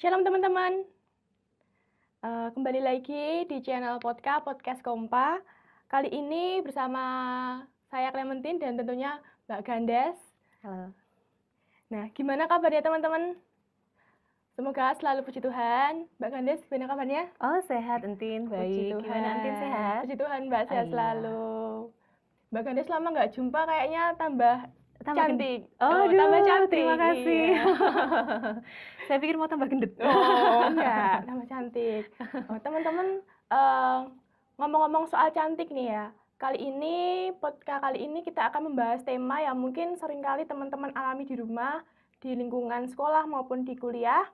Shalom teman-teman, kembali lagi di channel Podcast Kompa. Kali ini bersama saya Clementine dan tentunya Mbak Gandes. Halo. Nah, gimana kabarnya teman-teman? Semoga selalu puji Tuhan. Mbak Gandes, gimana kabarnya? Oh, sehat Entin, Puji baik. Tuhan. Gimana Entin, sehat? Puji Tuhan Mbak, sehat Iya. selalu. Mbak Gandes lama nggak jumpa, kayaknya tambah cantik. Aduh, tambah cantik. terima kasih. Iya. Saya pikir mau tambah gendut. Oh, enggak, tambah cantik. Oh, teman-teman, ngomong-ngomong soal cantik nih ya. Kali ini kita akan membahas tema yang mungkin seringkali teman-teman alami di rumah, di lingkungan sekolah maupun di kuliah.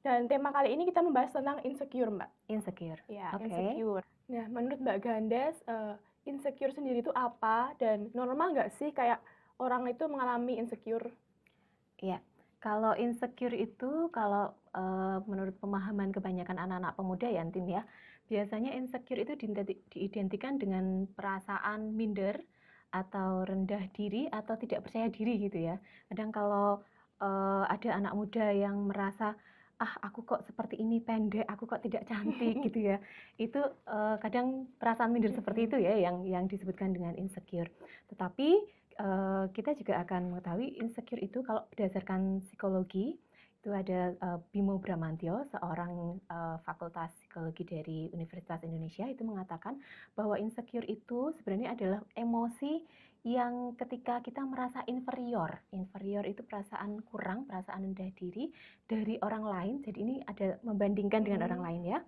Dan tema kali ini kita membahas tentang insecure, Mbak. Insecure. Ya, Oke. insecure. Nah, menurut Mbak Gandes, insecure sendiri itu apa dan normal nggak sih kayak orang itu mengalami insecure? Iya. Kalau insecure itu, menurut pemahaman kebanyakan anak-anak pemuda ya, Entin ya, biasanya insecure itu diidentikan dengan perasaan minder atau rendah diri atau tidak percaya diri gitu ya. Kadang kalau ada anak muda yang merasa aku kok seperti ini pendek, aku kok tidak cantik gitu ya. Itu kadang perasaan minder seperti itu ya yang disebutkan dengan insecure. Tetapi kita juga akan mengetahui insecure itu kalau berdasarkan psikologi, itu ada Bimo Bramantyo, seorang fakultas psikologi dari Universitas Indonesia, itu mengatakan bahwa insecure itu sebenarnya adalah emosi yang ketika kita merasa inferior. Inferior itu perasaan kurang, perasaan rendah diri dari orang lain. Jadi ini ada membandingkan dengan orang lain ya.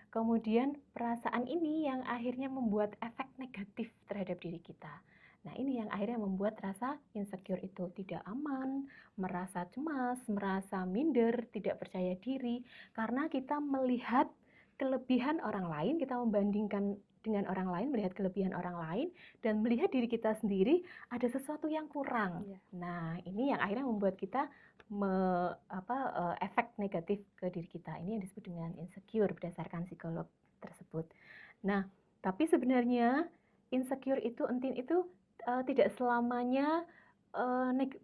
Kemudian perasaan ini yang akhirnya membuat efek negatif terhadap diri kita. Nah, ini yang akhirnya membuat rasa insecure itu tidak aman, merasa cemas, merasa minder, tidak percaya diri, karena kita melihat kelebihan orang lain, kita membandingkan dengan orang lain, melihat kelebihan orang lain, dan melihat diri kita sendiri ada sesuatu yang kurang. Iya. Nah, ini yang akhirnya membuat kita efek negatif ke diri kita. Ini yang disebut dengan insecure berdasarkan psikolog tersebut. Nah, tapi sebenarnya insecure itu, Entin, itu tidak selamanya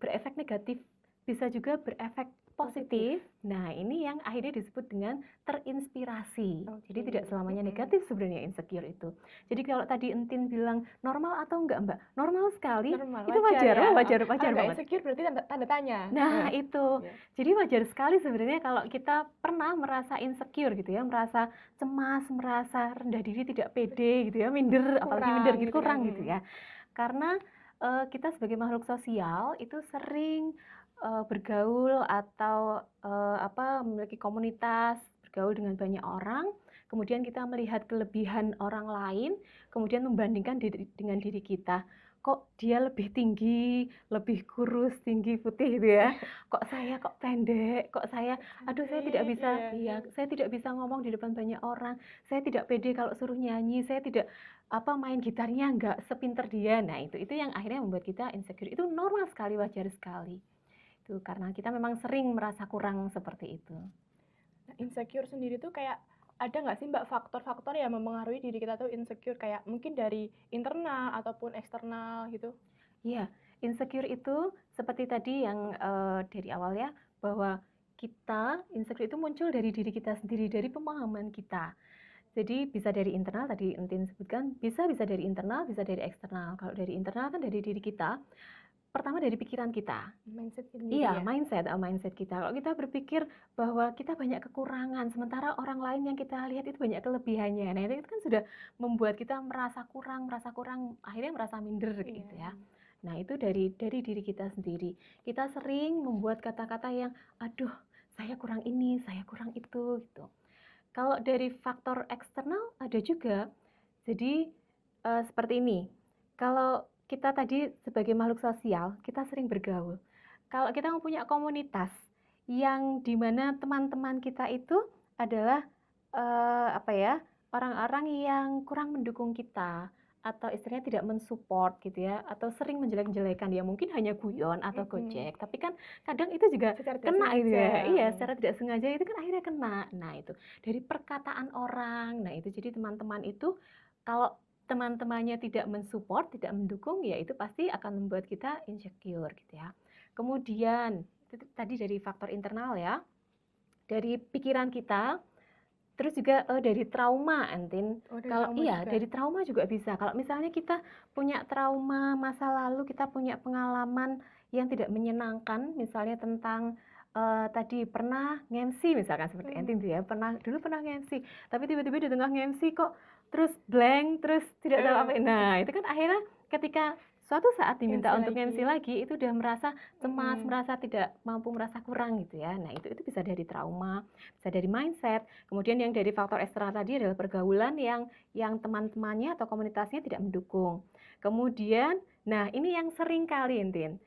berefek negatif, bisa juga berefek positif. Nah, ini yang akhirnya disebut dengan terinspirasi. Jadi tidak selamanya negatif sebenarnya insecure itu. Jadi kalau tadi Entin bilang normal atau enggak, Mbak? Normal sekali. Normal, Itu wajar, ya. wajar Kalau banget. insecure berarti tanda tanya. Nah, itu. Jadi wajar sekali sebenarnya kalau kita pernah merasa insecure gitu ya, merasa cemas, merasa rendah diri, tidak pede gitu ya, minder, apalagi minder gitu, kurang gitu ya. Karena kita sebagai makhluk sosial itu sering bergaul atau memiliki komunitas, bergaul dengan banyak orang, kemudian kita melihat kelebihan orang lain, kemudian membandingkan dengan diri kita. Kok dia lebih tinggi, lebih kurus, tinggi, putih gitu ya. Kok saya kok pendek, kok saya saya tidak bisa saya tidak bisa ngomong di depan banyak orang. Saya tidak pede kalau suruh nyanyi, saya tidak main gitarnya nggak sepinter dia. Nah, itu yang akhirnya membuat kita insecure. Itu normal sekali, wajar sekali. Itu karena kita memang sering merasa kurang seperti itu. Nah, insecure sendiri tuh kayak ada nggak sih Mbak faktor-faktor yang mempengaruhi diri kita tuh insecure, kayak mungkin dari internal ataupun eksternal gitu? Iya, insecure itu seperti tadi yang dari awal ya, bahwa kita insecure itu muncul dari diri kita sendiri, dari pemahaman kita. Jadi bisa dari internal, tadi Entin sebutkan, bisa dari internal, bisa dari eksternal. Kalau dari internal kan dari diri kita, pertama dari pikiran kita. Mindset sendiri Iya, ya? mindset kita. Kalau kita berpikir bahwa kita banyak kekurangan, sementara orang lain yang kita lihat itu banyak kelebihannya. Nah, itu kan sudah membuat kita merasa kurang, akhirnya merasa minder gitu ya. Nah, itu dari diri kita sendiri. Kita sering membuat kata-kata yang, aduh, saya kurang ini, saya kurang itu gitu. Kalau dari faktor eksternal ada juga. Jadi seperti ini. Kalau kita tadi sebagai makhluk sosial, kita sering bergaul. Kalau kita mempunyai komunitas yang dimana teman-teman kita itu adalah orang-orang yang kurang mendukung kita, atau istilahnya tidak mensupport gitu ya, atau sering menjelek-jelekan, ya mungkin hanya guyon atau gojek, tapi kan kadang itu juga kena gitu ya. Iya, secara tidak sengaja itu kan akhirnya kena. Nah, itu dari perkataan orang. Nah, itu jadi teman-teman itu kalau teman-temannya tidak mensupport, tidak mendukung, ya itu pasti akan membuat kita insecure gitu ya. Kemudian itu tadi dari faktor internal ya. dari pikiran kita, terus juga dari trauma, Entin. Oh, dari Kalau trauma iya, juga. dari trauma juga bisa. Kalau misalnya kita punya trauma masa lalu, kita punya pengalaman yang tidak menyenangkan, misalnya tentang tadi pernah nge-MC misalkan seperti Entin tuh ya, dulu pernah nge-MC, tapi tiba-tiba di tengah nge-MC kok terus blank, terus tidak tahu apa. Nah, itu kan akhirnya ketika suatu saat diminta Nge-MC untuk lagi. nge-MC lagi, itu udah merasa cemas, Mm-mm. merasa tidak mampu, merasa kurang gitu ya. Nah, itu bisa dari trauma, bisa dari mindset. Kemudian yang dari faktor eksternal tadi adalah pergaulan yang teman-temannya atau komunitasnya tidak mendukung. Kemudian, nah ini yang sering kali Entin,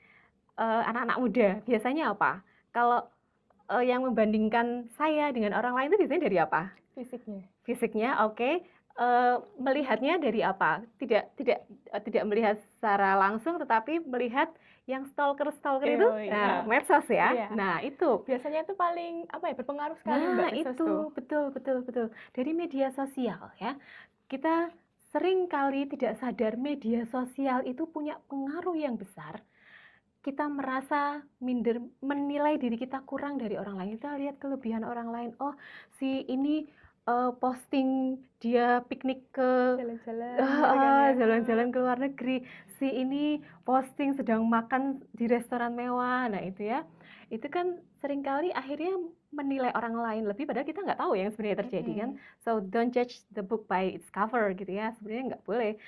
anak-anak muda biasanya apa? Kalau yang membandingkan saya dengan orang lain itu biasanya dari apa? Fisiknya. Fisiknya, oke. Melihatnya dari apa? Tidak melihat secara langsung, tetapi melihat yang stalker-stalker itu, Oh iya. medsos ya. Iya. Nah, itu. Biasanya itu paling apa ya, berpengaruh sekali Nah, Mbak medsos tuh. itu betul, betul, betul. Dari media sosial ya. Kita sering kali tidak sadar media sosial itu punya pengaruh yang besar. Kita merasa minder, menilai diri kita kurang dari orang lain. Kita lihat kelebihan orang lain. Oh, si ini posting dia piknik ke Jalan-jalan gitu kan ya. jalan-jalan ke luar negeri. Si ini posting sedang makan di restoran mewah. Nah, itu ya. Itu kan seringkali akhirnya menilai orang lain lebih, padahal kita nggak tahu yang sebenarnya terjadi kan. So don't judge the book by its cover gitu ya. Sebenarnya nggak boleh.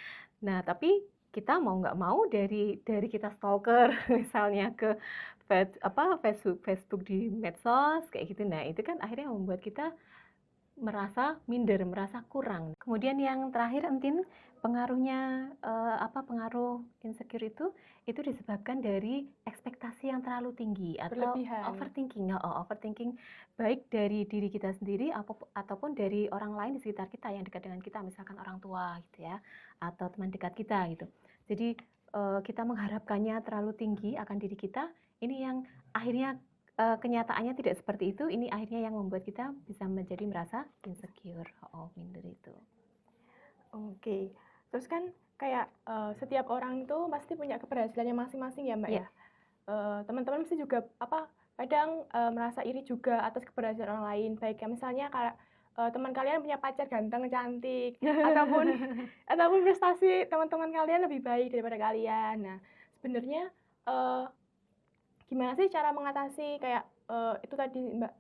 Nah, tapi kita mau nggak mau dari kita stalker misalnya ke Facebook di medsos kayak gitu. Nah, itu kan akhirnya membuat kita merasa minder, merasa kurang. Kemudian yang terakhir Entin, pengaruhnya pengaruh insecure itu disebabkan dari ekspektasi yang terlalu tinggi atau Berlebihan. overthinking baik dari diri kita sendiri ataupun dari orang lain di sekitar kita yang dekat dengan kita, misalkan orang tua gitu ya, atau teman dekat kita gitu. Jadi kita mengharapkannya terlalu tinggi akan diri kita, ini yang akhirnya kenyataannya tidak seperti itu. Ini akhirnya yang membuat kita bisa menjadi merasa insecure, minder itu. Oke. Terus kan kayak setiap orang itu pasti punya keberhasilannya masing-masing ya Mbak Iya. ya. Teman-teman pasti juga kadang merasa iri juga atas keberhasilan orang lain. Baik ya misalnya kayak teman kalian punya pacar ganteng, cantik, ataupun prestasi teman-teman kalian lebih baik daripada kalian. Nah, sebenarnya gimana sih cara mengatasi kayak itu tadi Mbak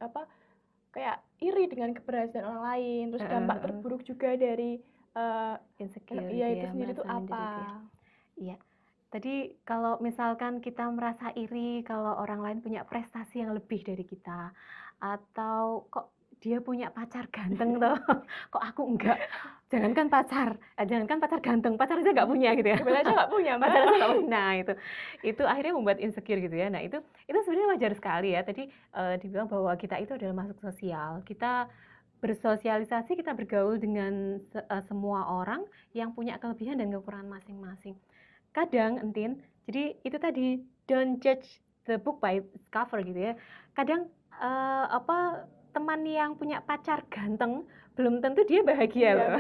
kayak iri dengan keberhasilan orang lain, terus dampak terburuk juga dari Insecure iya gitu itu ya, sendiri tuh merasa minder apa? itu ya. Iya. Tadi kalau misalkan kita merasa iri kalau orang lain punya prestasi yang lebih dari kita, atau kok dia punya pacar ganteng toh, kok aku enggak. Jangankan pacar ganteng, pacar aja nggak punya gitu ya. Kebetulan aja nggak punya Mbak. Pacar aja nggak punya. Nah, itu akhirnya membuat insecure gitu ya. Nah, itu sebenarnya wajar sekali ya. Tadi dibilang bahwa kita itu adalah makhluk sosial. Kita bersosialisasi, kita bergaul dengan semua orang yang punya kelebihan dan kekurangan masing-masing. Kadang Entin, jadi itu tadi don't judge the book by its cover gitu ya. Kadang teman yang punya pacar ganteng belum tentu dia bahagia loh.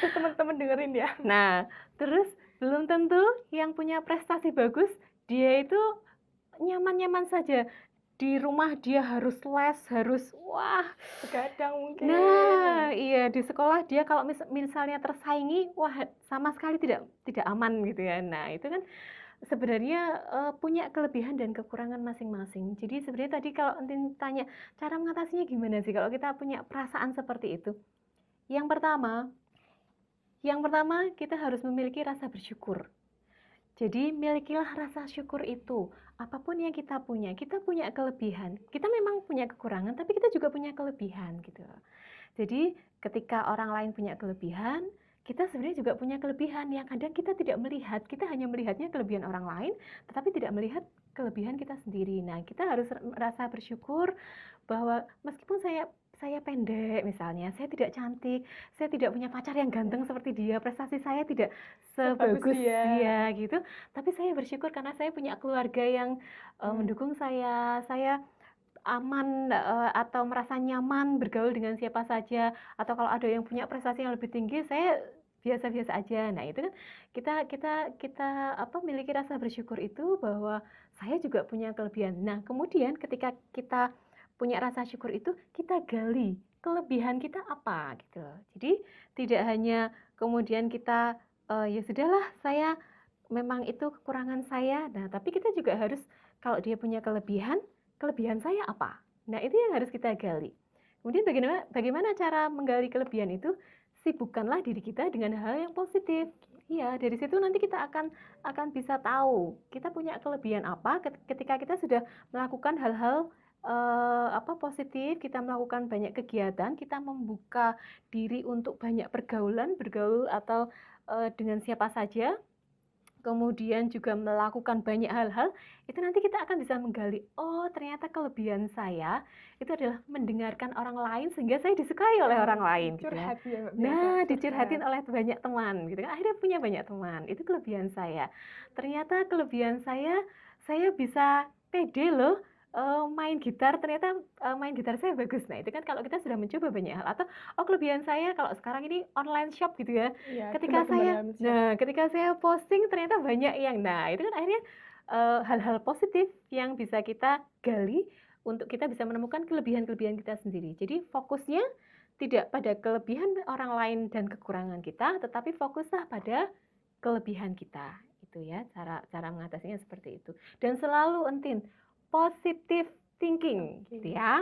Terus teman-teman dengerin ya. Nah, terus belum tentu yang punya prestasi bagus dia itu nyaman-nyaman saja. Di rumah dia harus les, harus wah Begadang mungkin. Nah, iya di sekolah dia kalau misalnya tersaingi, wah sama sekali tidak aman gitu ya. Nah, itu kan sebenarnya punya kelebihan dan kekurangan masing-masing. Jadi sebenarnya tadi kalau Entin tanya cara mengatasinya gimana sih kalau kita punya perasaan seperti itu? Yang pertama kita harus memiliki rasa bersyukur. Jadi milikilah rasa syukur itu. Apapun yang kita punya kelebihan. Kita memang punya kekurangan, tapi kita juga punya kelebihan gitu. Jadi ketika orang lain punya kelebihan, kita sebenarnya juga punya kelebihan yang kadang kita tidak melihat. Kita hanya melihatnya kelebihan orang lain, tetapi tidak melihat kelebihan kita sendiri. Nah, kita harus merasa bersyukur bahwa meskipun saya pendek misalnya, saya tidak cantik, saya tidak punya pacar yang ganteng seperti dia, prestasi saya tidak sebagus dia gitu, tapi saya bersyukur karena saya punya keluarga yang mendukung saya aman atau merasa nyaman bergaul dengan siapa saja, atau kalau ada yang punya prestasi yang lebih tinggi, saya biasa-biasa aja. Nah, itu kan kita miliki rasa bersyukur itu bahwa saya juga punya kelebihan. Nah, kemudian ketika kita punya rasa syukur itu kita gali kelebihan kita apa gitu loh. Jadi tidak hanya kemudian kita ya sudahlah saya memang itu kekurangan saya. Nah, tapi kita juga harus kalau dia punya kelebihan, kelebihan saya apa? Nah, itu yang harus kita gali. Kemudian bagaimana cara menggali kelebihan itu? Sibukkanlah diri kita dengan hal yang positif. Iya, dari situ nanti kita akan bisa tahu kita punya kelebihan apa ketika kita sudah melakukan hal-hal positif, kita melakukan banyak kegiatan, kita membuka diri untuk banyak bergaul atau dengan siapa saja, kemudian juga melakukan banyak hal-hal, itu nanti kita akan bisa menggali, oh ternyata kelebihan saya itu adalah mendengarkan orang lain sehingga saya disukai oleh orang lain gitu ya. Curhat ya Mbak, biasa Nah, curhat. dicurhatin oleh banyak teman gitu kan. Akhirnya punya banyak teman. Itu kelebihan saya. Ternyata kelebihan saya bisa pede loh main gitar, ternyata main gitar saya bagus. Nah, itu kan kalau kita sudah mencoba banyak hal atau oh kelebihan saya kalau sekarang ini online shop gitu ya. Iya, Ketika saya gembar-gembar siap. Nah, ketika saya posting ternyata banyak yang itu kan akhirnya hal-hal positif yang bisa kita gali untuk kita bisa menemukan kelebihan-kelebihan kita sendiri. Jadi fokusnya tidak pada kelebihan orang lain dan kekurangan kita, tetapi fokuslah pada kelebihan kita. Itu ya, cara mengatasinya seperti itu. Dan selalu positive thinking gitu ya.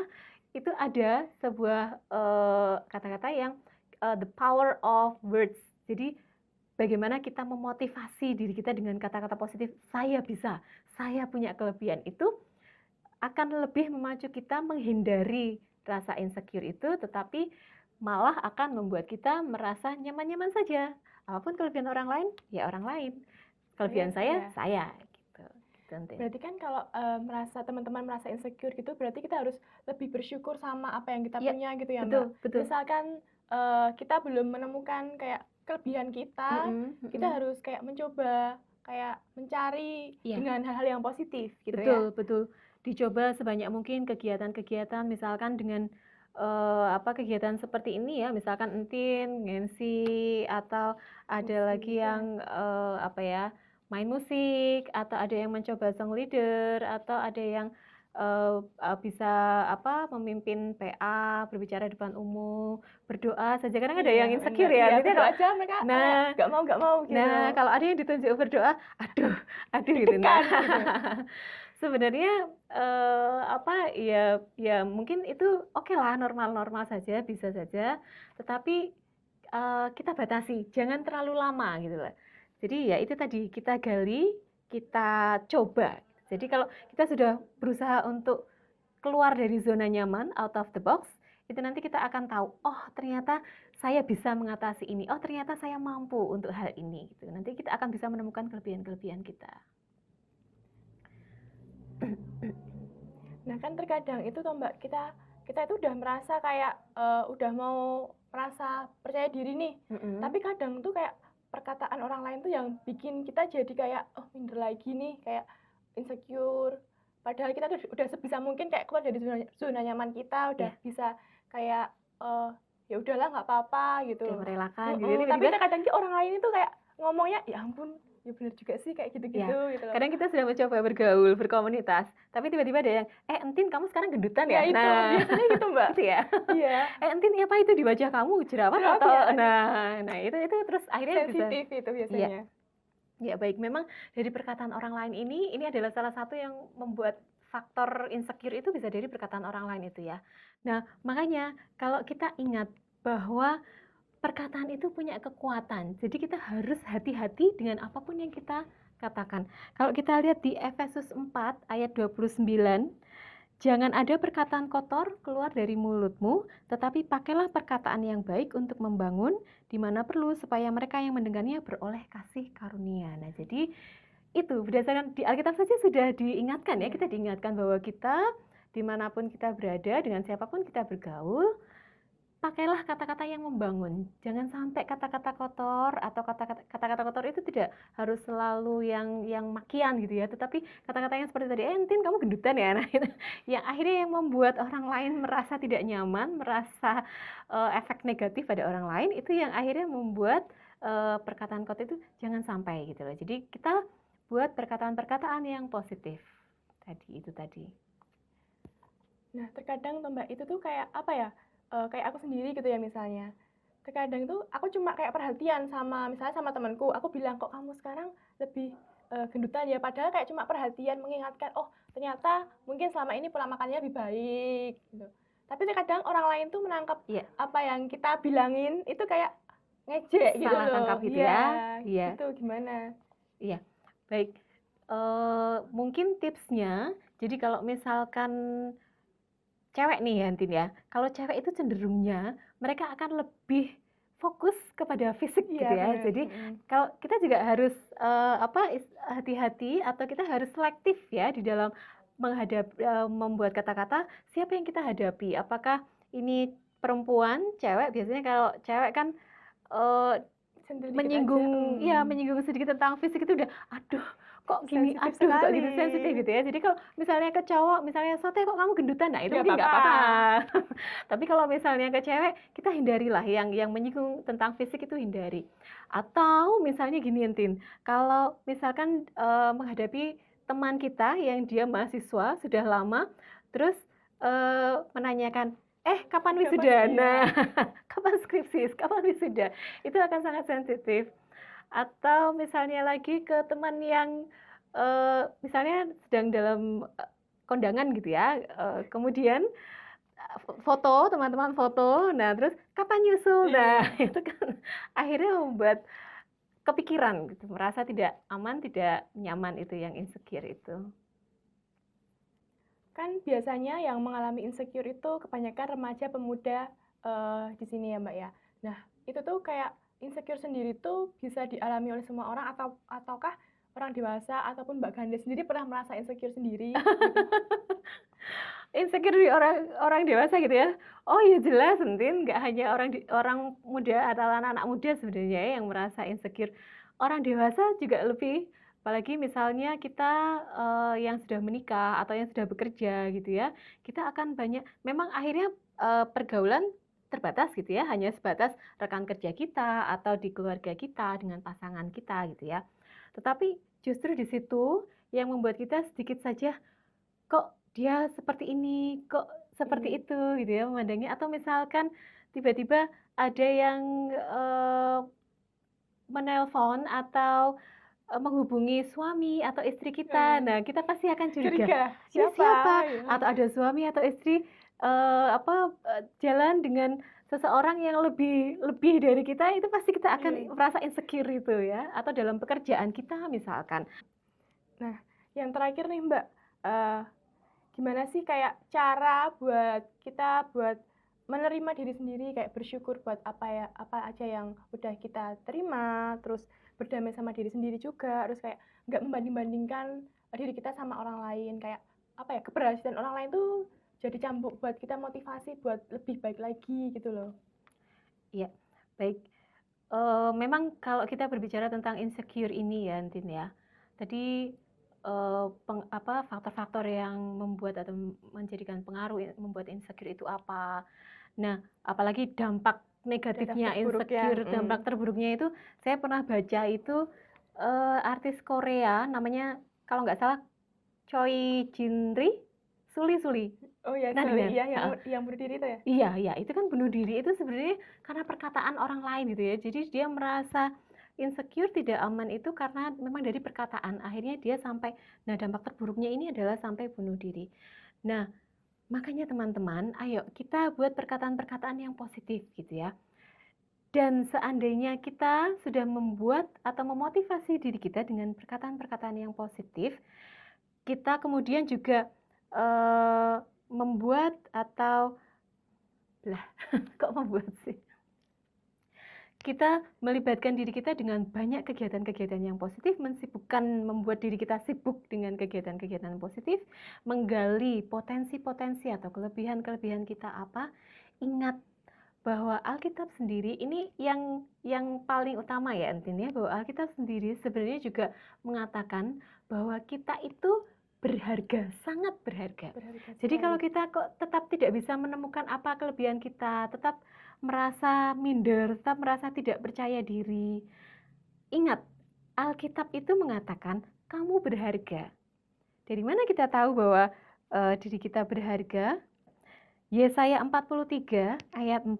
Itu ada sebuah kata-kata yang the power of words. Jadi bagaimana kita memotivasi diri kita dengan kata-kata positif, saya bisa, saya punya kelebihan, itu akan lebih memacu kita menghindari rasa insecure itu, tetapi malah akan membuat kita merasa nyaman-nyaman saja. Apapun kelebihan orang lain, ya orang lain. Kelebihan saya gitu. Berarti kan kalau teman-teman merasa insecure gitu, berarti kita harus lebih bersyukur sama apa yang kita Ya, punya gitu ya betul, Mbak. betul. Misalkan kita belum menemukan kayak kelebihan kita, kita harus kayak mencoba kayak mencari dengan hal-hal yang positif gitu ya. Betul. Dicoba sebanyak mungkin kegiatan-kegiatan, misalkan dengan kegiatan seperti ini ya, misalkan entin, ngensi, atau ada lagi yang main musik, atau ada yang mencoba song leader, atau ada yang bisa memimpin PA, berbicara di depan umum, berdoa saja. Kadang ada yang insecure ya, Iya, berdoa aja mereka nah, nggak mau gitu. Nah, kalau ada yang ditunjuk berdoa, aduh gitu. Deg-degan gitu. Sebenarnya ya mungkin itu oke lah, normal-normal saja, bisa saja. Tetapi kita batasi, jangan terlalu lama gitu loh. Jadi ya itu tadi, kita gali, kita coba. Jadi kalau kita sudah berusaha untuk keluar dari zona nyaman, out of the box, itu nanti kita akan tahu, oh ternyata saya bisa mengatasi ini, oh ternyata saya mampu untuk hal ini gitu. Nanti kita akan bisa menemukan kelebihan-kelebihan kita. Nah kan terkadang itu toh Mbak, kita itu udah merasa kayak udah mau merasa percaya diri nih, tapi kadang tuh kayak perkataan orang lain tuh yang bikin kita jadi kayak oh minder lagi nih, kayak insecure. Padahal kita tuh udah sebisa mungkin kayak keluar dari zona nyaman kita, udah bisa kayak ya udahlah nggak apa-apa gitu. Udah merelakan gitu. Tapi terkadang tuh orang lain itu kayak ngomongnya ya ampun, ya benar juga sih kayak gitu-gitu gitu loh. Kadang kita sudah mencoba bergaul, berkomunitas, tapi tiba-tiba ada yang, entin kamu sekarang gendutan ya? Itu biasanya gitu Mbak. Gitu ya. Iya. Entin apa itu di wajah kamu jerawat atau nah itu terus akhirnya sensitif itu biasanya. Ya baik, memang dari perkataan orang lain ini adalah salah satu yang membuat faktor insecure itu bisa dari perkataan orang lain itu ya. Nah, makanya kalau kita ingat bahwa perkataan itu punya kekuatan. Jadi kita harus hati-hati dengan apapun yang kita katakan. Kalau kita lihat di Efesus 4 ayat 29, jangan ada perkataan kotor keluar dari mulutmu, tetapi pakailah perkataan yang baik untuk membangun di mana perlu supaya mereka yang mendengarnya beroleh kasih karunia. Nah, jadi itu berdasarkan di Alkitab saja sudah diingatkan ya, kita diingatkan bahwa kita dimanapun kita berada, dengan siapapun kita bergaul, pakailah kata-kata yang membangun. Jangan sampai kata-kata kotor atau kata-kata kotor itu tidak harus selalu yang makian gitu ya, tetapi kata-kata yang seperti tadi, entin kamu gendutan ya. Nah, itu yang akhirnya yang membuat orang lain merasa tidak nyaman, merasa efek negatif pada orang lain, itu yang akhirnya membuat perkataan kotor itu jangan sampai gitu loh. Jadi kita buat perkataan-perkataan yang positif. Itu tadi. Nah, terkadang tuh Mbak, itu tuh kayak apa ya, kayak aku sendiri gitu ya misalnya, terkadang tuh aku cuma kayak perhatian sama misalnya sama temenku, aku bilang, "Kok kamu sekarang lebih, gendutan ya?" Padahal kayak cuma perhatian mengingatkan, "Oh, ternyata mungkin selama ini pola makannya lebih baik," gitu. Tapi terkadang orang lain tuh menangkap Iya, apa yang kita bilangin itu kayak ngejek gitu salah tangkap loh. gitu ya. Iya, Iya, gitu gimana? iya. Baik, mungkin tipsnya, jadi kalau misalkan cewek nih ya, Tin ya, kalau cewek itu cenderungnya mereka akan lebih fokus kepada fisik Iya gitu ya. bener, Jadi mhm. kalau kita juga harus, hati-hati atau kita harus selektif ya di dalam membuat kata-kata siapa yang kita hadapi. Apakah ini perempuan, cewek, biasanya kalau cewek kan, eee Sentil dikit aja, menyinggung iya, menyinggung sedikit tentang fisik itu udah, "Aduh, kok gini? sensitif Aduh, kok gitu?" sekali. Sensitif gitu ya. Jadi kalau misalnya ke cowok, misalnya, "Sote, kok kamu gendutan?" Nah, itu Nggak mungkin nggak apa-apa. apa-apa. Tapi kalau misalnya ke cewek, kita hindarilah yang menyinggung tentang fisik itu hindari. Atau misalnya gini, Entin, kalau misalkan, menghadapi teman kita yang dia mahasiswa sudah lama, terus, menanyakan, "Eh, kapan Ada pas wisuda?" iya. Nah, kapan skripsi? Kapan wisuda? Itu akan sangat sensitif. Atau misalnya lagi ke teman yang, misalnya sedang dalam, kondangan gitu ya, kemudian, foto, teman-teman foto, nah terus, "Kapan nyusul?" Nah, Iya. itu kan akhirnya membuat kepikiran gitu, merasa tidak aman, tidak nyaman itu yang insecure itu. Kan biasanya yang mengalami insecure itu kebanyakan remaja pemuda, di sini ya, Mbak, ya. Nah, itu tuh kayak insecure sendiri tuh bisa dialami oleh semua orang ataukah orang dewasa ataupun Mbak Ganda sendiri pernah merasa insecure sendiri gitu? Insecure di orang orang dewasa gitu ya? Oh ya jelas Entin, nggak hanya orang muda atau anak-anak muda sebenarnya ya yang merasa insecure. Orang dewasa juga lebih, apalagi misalnya kita, yang sudah menikah atau yang sudah bekerja gitu ya, kita akan banyak memang akhirnya, pergaulan terbatas gitu ya, hanya sebatas rekan kerja kita atau di keluarga kita dengan pasangan kita gitu ya. Tetapi justru di situ yang membuat kita sedikit saja, "Kok dia seperti ini? Kok seperti Mmm, itu?" Gitu ya memandangnya, atau misalkan tiba-tiba ada yang, menelpon atau, menghubungi suami atau istri kita. eee, Nah, kita pasti akan curiga, curiga, "Ini siapa? siapa?" Ya. Atau ada suami atau istri, jalan dengan seseorang yang lebih lebih dari kita, itu pasti kita Iya. akan merasa insecure itu ya, atau dalam pekerjaan kita misalkan. Nah, yang terakhir nih, Mbak, eee, gimana sih kayak cara buat kita buat menerima diri sendiri, kayak bersyukur buat apa aja yang udah kita terima, terus berdamai sama diri sendiri juga, terus kayak nggak membanding-bandingkan diri kita sama orang lain, kayak apa ya, keberhasilan orang lain tuh jadi cambuk buat kita motivasi buat lebih baik lagi gitu loh. Iya, baik. Memang kalau kita berbicara tentang insecure ini ya, Entin ya, tadi, faktor-faktor yang membuat atau menjadikan pengaruh membuat insecure itu apa. Nah, apalagi dampak Dampak negatifnya terburuk ya, insecure, dampak terburuknya itu, saya pernah baca itu, artis Korea namanya kalau nggak salah Choi Jin-ri, Suli. Oh ya, Pernah Suli, dengar? iya Heeh. yang bunuh diri itu ya? Iya iya, itu kan bunuh diri itu sebenarnya karena perkataan orang lain gitu ya. Jadi dia merasa insecure, tidak aman itu karena memang dari perkataan. Akhirnya dia sampai, nah dampak terburuknya ini adalah sampai bunuh diri. Nah, makanya teman-teman, ayo kita buat perkataan-perkataan yang positif gitu ya. Dan seandainya kita sudah membuat atau memotivasi diri kita dengan perkataan-perkataan yang positif, kita kemudian juga, membuat atau lah, kok membuat sih? Kita melibatkan diri kita dengan banyak kegiatan-kegiatan yang positif, membuat diri kita sibuk dengan kegiatan-kegiatan positif, menggali potensi-potensi atau kelebihan-kelebihan kita apa. Ingat bahwa Alkitab sendiri ini yang paling utama ya intinya, bahwa Alkitab sendiri sebenarnya juga mengatakan bahwa kita itu berharga, sangat berharga. Berharga Jadi kalau sekali. kita kok tetap tidak bisa menemukan apa kelebihan kita, tetap merasa minder, tetap merasa tidak percaya diri, ingat, Alkitab itu mengatakan kamu berharga. Dari mana kita tahu bahwa, diri kita berharga? Yesaya 43 ayat 4,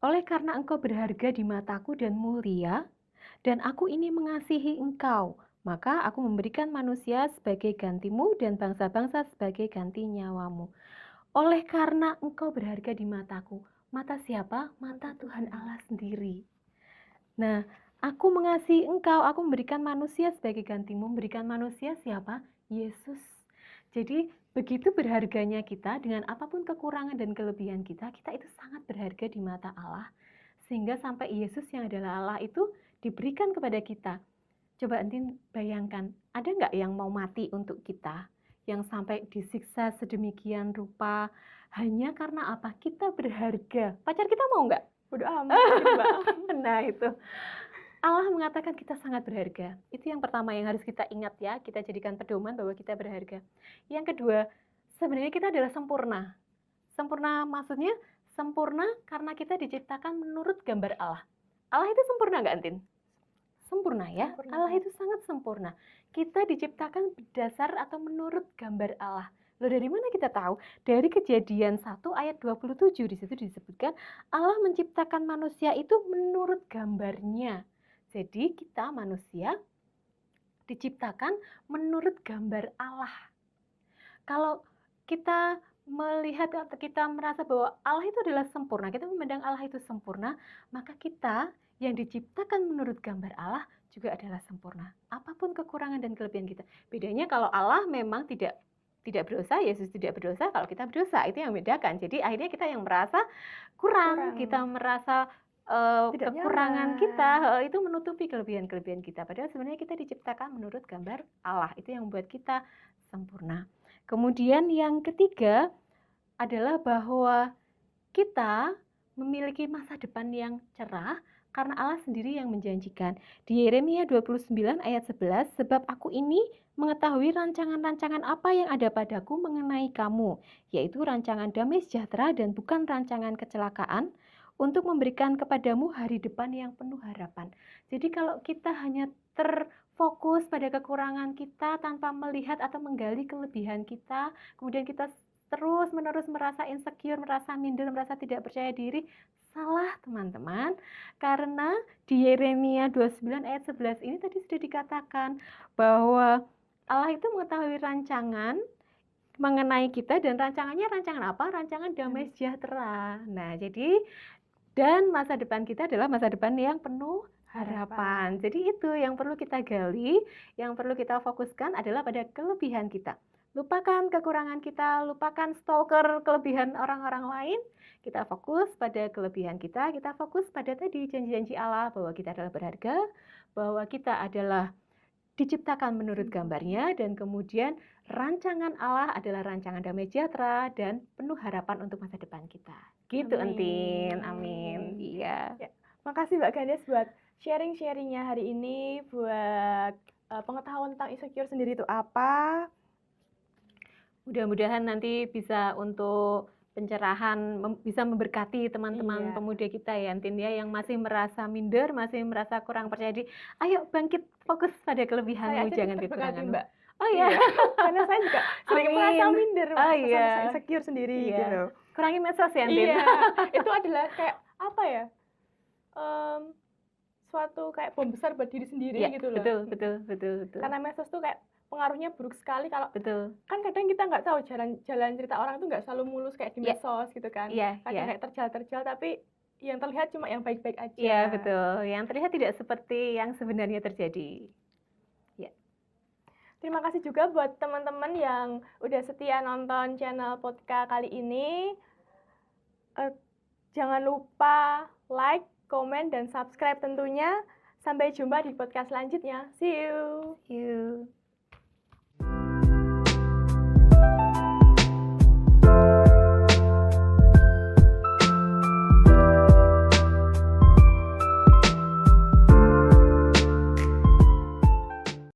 oleh karena engkau berharga di mataku dan mulia, dan aku ini mengasihi engkau, maka aku memberikan manusia sebagai gantimu dan bangsa-bangsa sebagai ganti nyawamu. Oleh karena engkau berharga di mataku. Mata siapa? Mata Tuhan Allah sendiri. Nah, aku mengasihi engkau, aku memberikan manusia sebagai gantimu. Memberikan manusia siapa? Yesus. Jadi, begitu berharganya kita dengan apapun kekurangan dan kelebihan kita, kita itu sangat berharga di mata Allah. Sehingga sampai Yesus yang adalah Allah itu diberikan kepada kita. Coba Entin bayangkan, ada nggak yang mau mati untuk kita? Yang sampai disiksa sedemikian rupa, hanya karena apa? Kita berharga. Pacar kita mau nggak? Bodo amat gitu, Mbak. Nah itu, Allah mengatakan kita sangat berharga. Itu yang pertama yang harus kita ingat ya, kita jadikan pedoman bahwa kita berharga. Yang kedua, sebenarnya kita adalah sempurna. Sempurna maksudnya sempurna karena kita diciptakan menurut gambar Allah. Allah itu sempurna nggak, Entin? Sempurna ya, Sempurna. Allah itu sangat sempurna. Kita diciptakan berdasar atau menurut gambar Allah. Loh, dari mana kita tahu? Dari Kejadian 1 ayat 27 di situ disebutkan Allah menciptakan manusia itu menurut gambarnya. Jadi kita manusia diciptakan menurut gambar Allah. Kalau kita melihat atau kita merasa bahwa Allah itu adalah sempurna, kita memandang Allah itu sempurna, maka kita yang diciptakan menurut gambar Allah juga adalah sempurna. Apapun kekurangan dan kelebihan kita. Bedanya kalau Allah memang tidak berdosa, Yesus tidak berdosa, kalau kita berdosa, itu yang membedakan. Jadi akhirnya kita yang merasa kurang. Kita merasa Tidak kekurangan nyaman. kita itu menutupi kelebihan-kelebihan kita. Padahal sebenarnya kita diciptakan menurut gambar Allah. Itu yang membuat kita sempurna. Kemudian yang ketiga adalah bahwa kita memiliki masa depan yang cerah karena Allah sendiri yang menjanjikan. Di Yeremia 29 ayat 11, sebab aku ini mengetahui rancangan-rancangan apa yang ada padaku mengenai kamu, yaitu rancangan damai sejahtera dan bukan rancangan kecelakaan, untuk memberikan kepadamu hari depan yang penuh harapan. Jadi kalau kita hanya terfokus pada kekurangan kita tanpa melihat atau menggali kelebihan kita, kemudian kita terus-menerus merasa insecure, merasa minder, merasa tidak percaya diri, salah teman-teman. Karena di Yeremia 29 ayat 11 ini tadi sudah dikatakan bahwa Allah itu mengetahui rancangan mengenai kita, dan rancangannya rancangan apa? Rancangan damai sejahtera. Nah, jadi dan masa depan kita adalah masa depan yang penuh harapan. Jadi itu yang perlu kita gali, yang perlu kita fokuskan adalah pada kelebihan kita. Lupakan kekurangan kita, lupakan stalker kelebihan orang-orang lain. Kita fokus pada kelebihan kita fokus pada tadi janji-janji Allah bahwa kita adalah berharga, bahwa kita adalah diciptakan menurut gambarnya, dan kemudian rancangan Allah adalah rancangan damai sejahtera dan penuh harapan untuk masa depan kita. Gitu, Entin. Amin. Iya. Ya, makasih Mbak Gandes buat sharing-sharingnya hari ini, buat pengetahuan tentang insecure sendiri itu apa. Mudah-mudahan nanti bisa untuk pencerahan, bisa memberkati teman-teman pemuda kita ya, Entin ya, yang masih merasa minder, masih merasa kurang percaya diri. Ayo bangkit, fokus pada kelebihanmu, jangan kekuranganmu. Mbak. Oh iya, Karena saya juga sering merasa minder, merasa insecure sendiri Iya. gitu. Kurangi medsos ya, Entin. Iya, itu adalah kayak apa ya? Suatu kayak bom besar buat diri sendiri Iya, gitu loh. betul. Karena medsos tuh kayak pengaruhnya buruk sekali kalau Betul. kan kadang kita nggak tahu jalan cerita orang tuh nggak selalu mulus kayak di medsos gitu kan. Iya, Kadang kayak terjal tapi yang terlihat cuma yang baik-baik aja. Iya, betul. Yang terlihat tidak seperti yang sebenarnya terjadi. Ya. Terima kasih juga buat teman-teman yang udah setia nonton channel podcast kali ini. Jangan lupa like, komen, dan subscribe tentunya. Sampai jumpa di podcast selanjutnya. See you. See you.